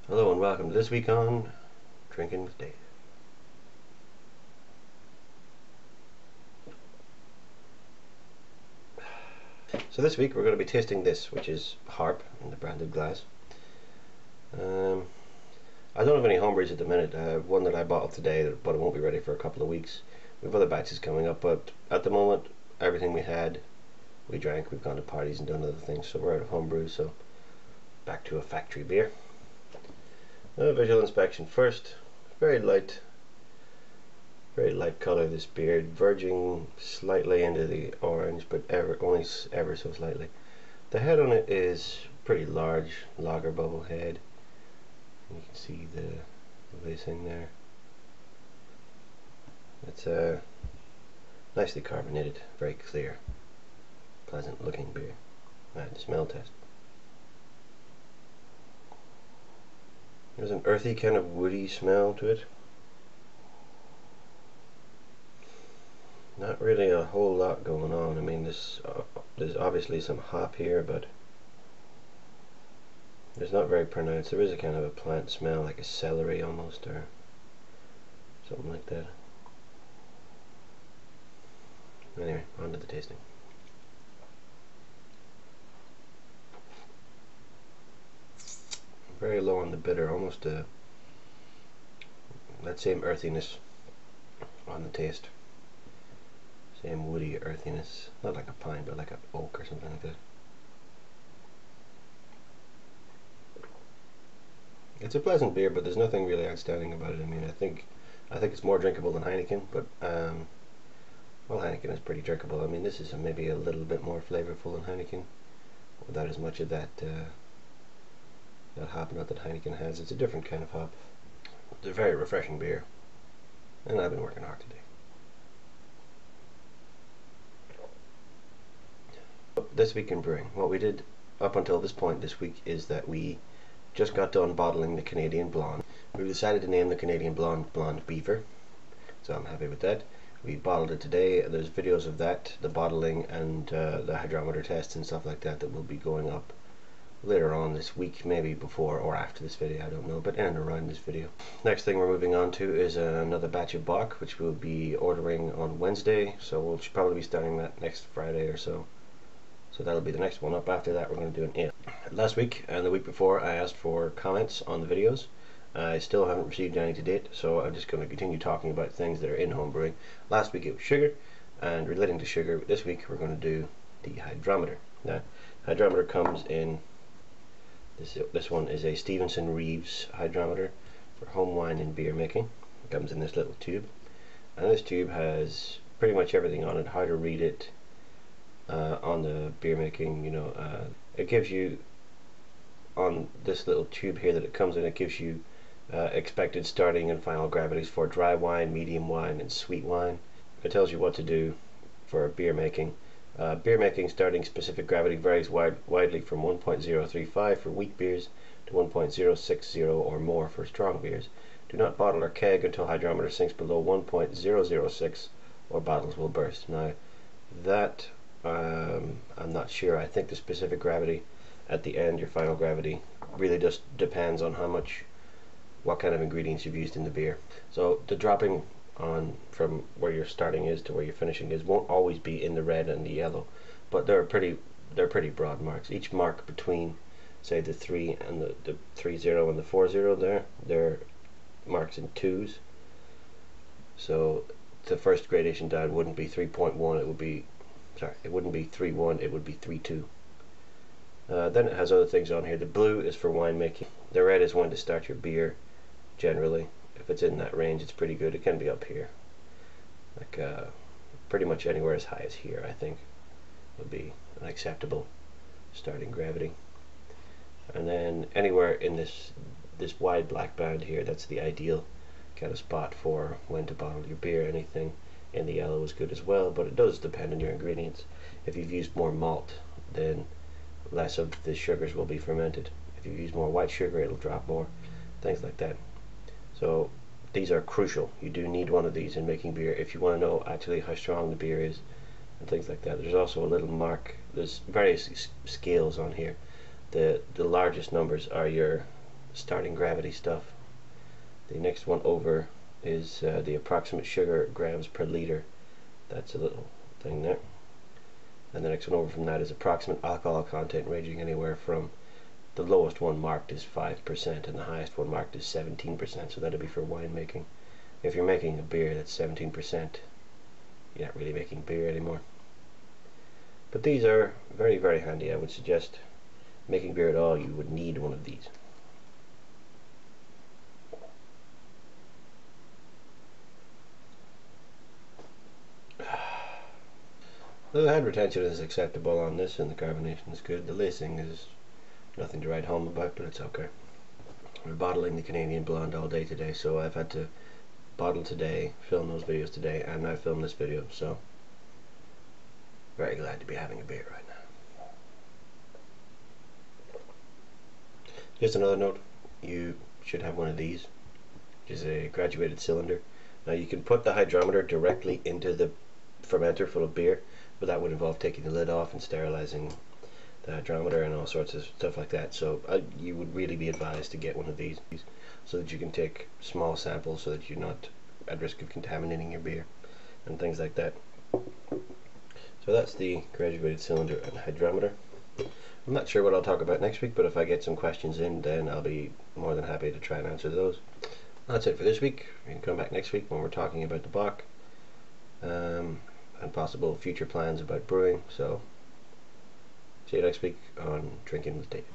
Hello and welcome to this week on Drinking with Dave. So this week we're going to be tasting this, which is Harp in the branded glass. I don't have any homebrews at the minute. One that I bottled today, but it won't be ready for a couple of weeks. We have other batches coming up, but at the moment everything we had we drank. We've gone to parties and done other things, so we're out of homebrew, so back to a factory beer. Visual inspection first. Very light color, this beer, verging slightly into the orange, but only ever so slightly. The head on it is pretty large, lager bubble head. You can see the lacing there. It's a nicely carbonated, very clear, pleasant looking beer. And smell test. There's an earthy kind of woody smell to it. Not really a whole lot going on. I mean, there's obviously some hop here, but it's not very pronounced. There is a kind of a plant smell, like a celery almost, or something like that. Anyway, on to the tasting. Very low on the bitter, almost that same earthiness on the taste. Same woody earthiness, not like a pine, but like an oak or something like that. It's a pleasant beer, but there's nothing really outstanding about it. I mean, I think it's more drinkable than Heineken, but well, Heineken is pretty drinkable. I mean, this is maybe a little bit more flavorful than Heineken, without as much of that hop nut that Heineken has. It's a different kind of hop. It's a very refreshing beer, and I've been working hard today. This week in brewing, what we did up until this point this week is that we just got done bottling the Canadian Blonde. We decided to name the Canadian Blonde Beaver, so I'm happy with that. We bottled it today. There's videos of that, the bottling and the hydrometer tests and stuff like that will be going up later on this week, maybe before or after this video, I don't know, but in and around this video. Next thing we're moving on to is another batch of bock, which we'll be ordering on Wednesday, so we'll probably be starting that next Friday or so. So that'll be the next one up. After that we're going to do an ale. Last week and the week before I asked for comments on the videos. I still haven't received any to date, so I'm just going to continue talking about things that are in homebrewing. Last week it was sugar, and relating to sugar, this week we're going to do the hydrometer. Now, hydrometer comes in, this one is a Stevenson Reeves hydrometer for home wine and beer making. It comes in this little tube, and this tube has pretty much everything on it, how to read it, on the beer making, it gives you, on this little tube here that it comes in, it gives you expected starting and final gravities for dry wine, medium wine, and sweet wine. It tells you what to do for beer making. Beer making starting specific gravity varies widely from 1.035 for weak beers to 1.060 or more for strong beers. Do not bottle or keg until hydrometer sinks below 1.006 or bottles will burst. Now that I'm not sure. I think the specific gravity at the end, your final gravity, really just depends on what kind of ingredients you've used in the beer. So the dropping on from where your starting is to where your finishing is won't always be in the red and the yellow, but they're pretty broad marks. Each mark between, say, the 3 and the 30 and the 40 they're marks in 2s. So the first gradation down wouldn't be 3.1, it wouldn't be 3.1, it would be 3.2. Then it has other things on here. The blue is for winemaking. The red is when to start your beer, generally. If it's in that range, it's pretty good. It can be up here. Like pretty much anywhere as high as here, I think, would be an acceptable starting gravity. And then anywhere in this wide black band here, that's the ideal kind of spot for when to bottle your beer. Anything in the yellow is good as well, but it does depend on your ingredients. If you've used more malt, then less of the sugars will be fermented. If you use more white sugar, it'll drop more, things like that. So these are crucial. You do need one of these in making beer if you want to know actually how strong the beer is and things like that. There's also a little mark, there's various scales on here. The largest numbers are your starting gravity stuff. The next one over is the approximate sugar grams per liter. That's a little thing there. And the next one over from that is approximate alcohol content, ranging anywhere from the lowest one marked is 5% and the highest one marked is 17%. So that'll be for wine making. If you're making a beer that's 17%, you're not really making beer anymore. But these are very, very handy. I would suggest making beer at all, you would need one of these. The head retention is acceptable on this and the carbonation is good. The lacing is nothing to write home about, but it's okay. We're bottling the Canadian Blonde all day today, so I've had to bottle today, film those videos today, and now film this video, so very glad to be having a beer right now. Just another note, you should have one of these, which is a graduated cylinder. Now you can put the hydrometer directly into the fermenter full of beer, but that would involve taking the lid off and sterilizing the hydrometer and all sorts of stuff like that. So you would really be advised to get one of these so that you can take small samples so that you're not at risk of contaminating your beer and things like that. So that's the graduated cylinder and hydrometer. I'm not sure what I'll talk about next week, but if I get some questions in, then I'll be more than happy to try and answer those. That's it for this week. You can come back next week when we're talking about the bock and possible future plans about brewing. So see you next week on Drinkin with David.